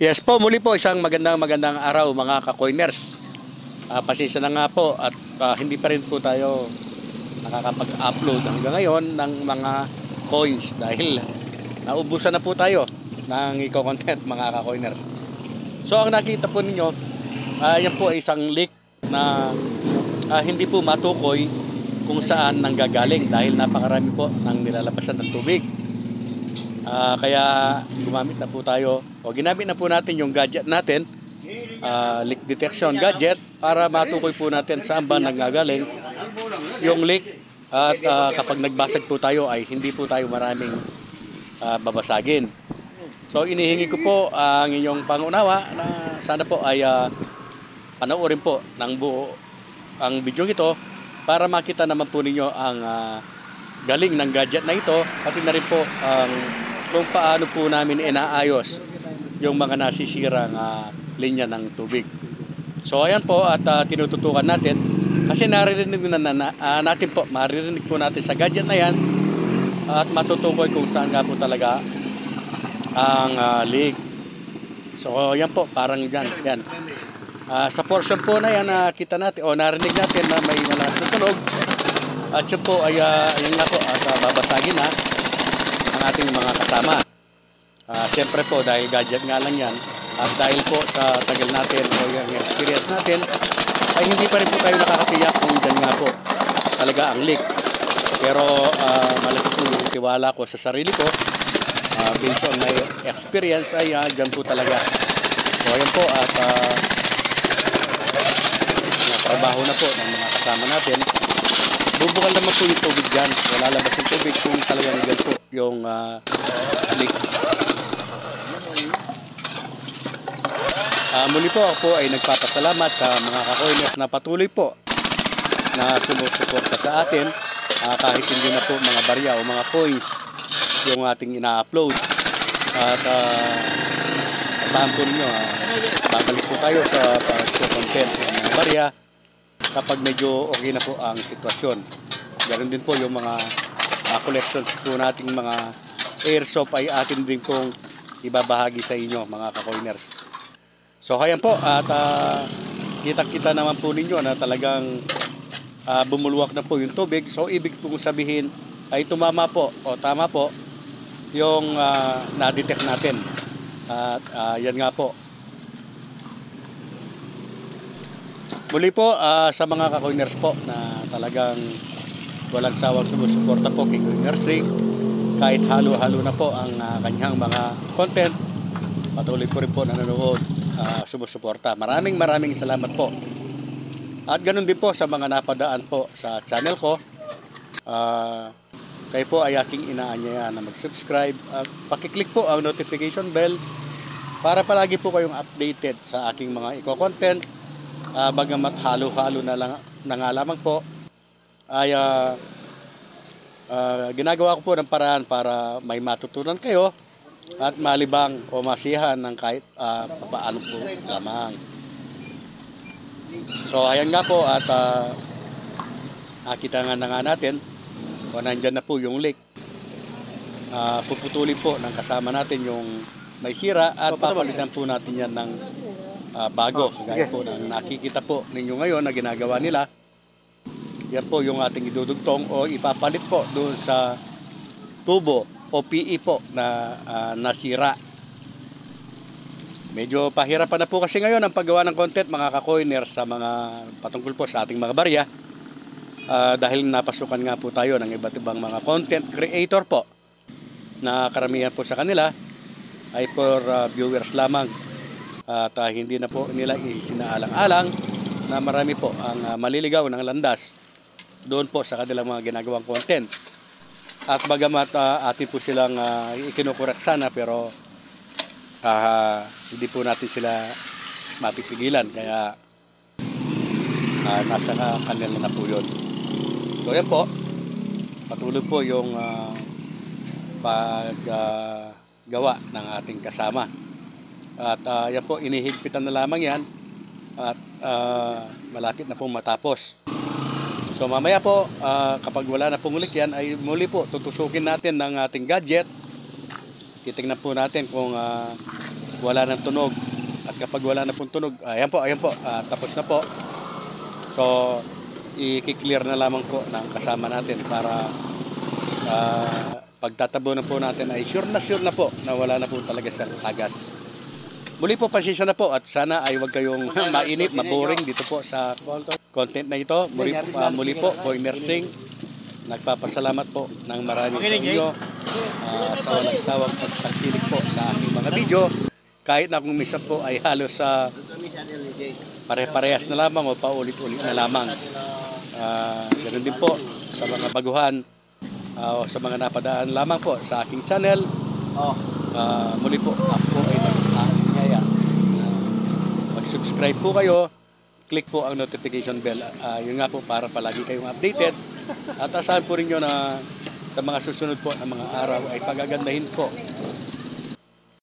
Yes po, muli po isang magandang araw mga ka-coiners. Pasensya na nga po at hindi pa rin po tayo nakakapag-upload hanggang ngayon ng mga coins dahil naubusan na po tayo ng eco-content mga ka-coiners. So ang nakita po ninyo, yan po ay isang leak na hindi po matukoy kung saan nanggagaling dahil napakarami po ng nilalabasan ng tubig. Kaya gumamit na po tayo o ginamit na po natin yung gadget natin, leak detection gadget, para matukoy po natin saan ba nanggagaling yung leak at kapag nagbasag po tayo ay hindi po tayo maraming babasagin. So inihingi ko po ang inyong pangunawa na sana po ay panoorin po ng buo ang video ito para makita naman po ninyo ang galing ng gadget na ito, pati na rin po ang kung paano po namin inaayos yung mga nasisirang linya ng tubig. So ayan po at tinututukan natin kasi naririnig maririnig po natin sa gadget na yan at matutukoy kung saan nga po talaga ang leak. So ayan po, parang yan. Sa portion po na yan kita natin o narinig natin na may malakas na tunog at yun po ay ayun nga po at babasagin na ang ating mga kasama. Siyempre po dahil gadget nga lang yan at dahil po sa tagal natin o yung experience natin ay hindi pa rin po tayo nakakatiyak kung dyan nga po talaga ang leak. Pero malaki po yung tiwala ko sa sarili ko, based on my experience ay dyan po talaga. So ayan po at trabaho na po ng mga kasama natin. Bubukal naman po yung tubig dyan. Wala labas yung tubig kung talagang dyan po yung leak. Muli po ako ay nagpapasalamat sa mga ka-coiners na patuloy po na sumusuporta sa atin kahit hindi na po mga barya o mga coins yung ating ina-upload. At asahan po ninyo, babalik po tayo sa content ng mga barya kapag medyo okay na po ang sitwasyon. Ganoon din po yung mga collections po nating mga airsoft ay atin din pong ibabahagi sa inyo mga ka-coiners. So ayan po at kita naman po ninyo na talagang bumulwak na po yung tubig. So ibig pong sabihin ay tumama po o tama po yung na-detect natin. At yan nga po. Muli po sa mga ka-coiners po na talagang walang sawang sumusuporta po kay Coinersy. Kahit halo-halo na po ang kanyang mga content, patuloy po rin po nanonood, sumusuporta. Maraming salamat po. At ganun din po sa mga napadaan po sa channel ko. Kayo po ay aking inaanyaya na mag-subscribe. Pakiclick po ang notification bell para palagi po kayong updated sa aking mga eco-content. Bagamat halo-halo na nga lamang po ay ginagawa ko po ng paraan para may matutunan kayo at malibang o masiyahan ng kahit paano po lamang. So ayan nga po at nakita na nga natin o nandyan na po yung leak. Puputulin po ng kasama natin yung may sira at papalitan po natin yan ng bago. Gaya po ng nakikita po ninyo ngayon na ginagawa nila. Yan po yung ating idudugtong o ipapalit po doon sa tubo o PE po na nasira. Medyo pahirapan na po kasi ngayon ang paggawa ng content mga ka-coiners sa mga patungkol po sa ating mga barya. Dahil napasukan nga po tayo ng iba't ibang mga content creator po na karamihan po sa kanila ay for viewers lamang. At hindi na po nila isinaalang-alang na marami po ang maliligaw ng landas doon po sa kanilang mga ginagawang content. At bagamat atin po silang ikinukorek sana pero hindi po natin sila mapipigilan kaya nasa kanila na po yun. So yan po, patuloy po yung paggawa ng ating kasama. At yan po, inihigpitan na lamang yan at malapit na pong matapos. So mamaya po, kapag wala na pong ulit yan, ay muli po tutusukin natin ng ating gadget. Titingnan po natin kung wala nang tunog. At kapag wala na pong tunog, ayan po, tapos na po. So, i-clear na lamang po ng kasama natin para pagtatabunan po natin ay sure na po na wala na po talaga siyang tagas. Muli po, pasensya na po at sana ay wag kayong mainip, maboring dito po sa content na ito. Muli po, Boy Mersing, nagpapasalamat po ng marami sa inyo sa walang sawang pagtakilig po sa aking mga video. Kahit na kung minsan po ay halos sa pare-parehas na lamang o paulit-ulit na lamang. Ganun din po sa mga baguhan o sa mga napadaan lamang po sa aking channel. Muli po, ako ay nag-aanyaya. Mag-subscribe po kayo, click po ang notification bell. Yun nga po para palagi kayong updated. At asahan po rin nyo na sa mga susunod po na mga araw ay pagagandahin po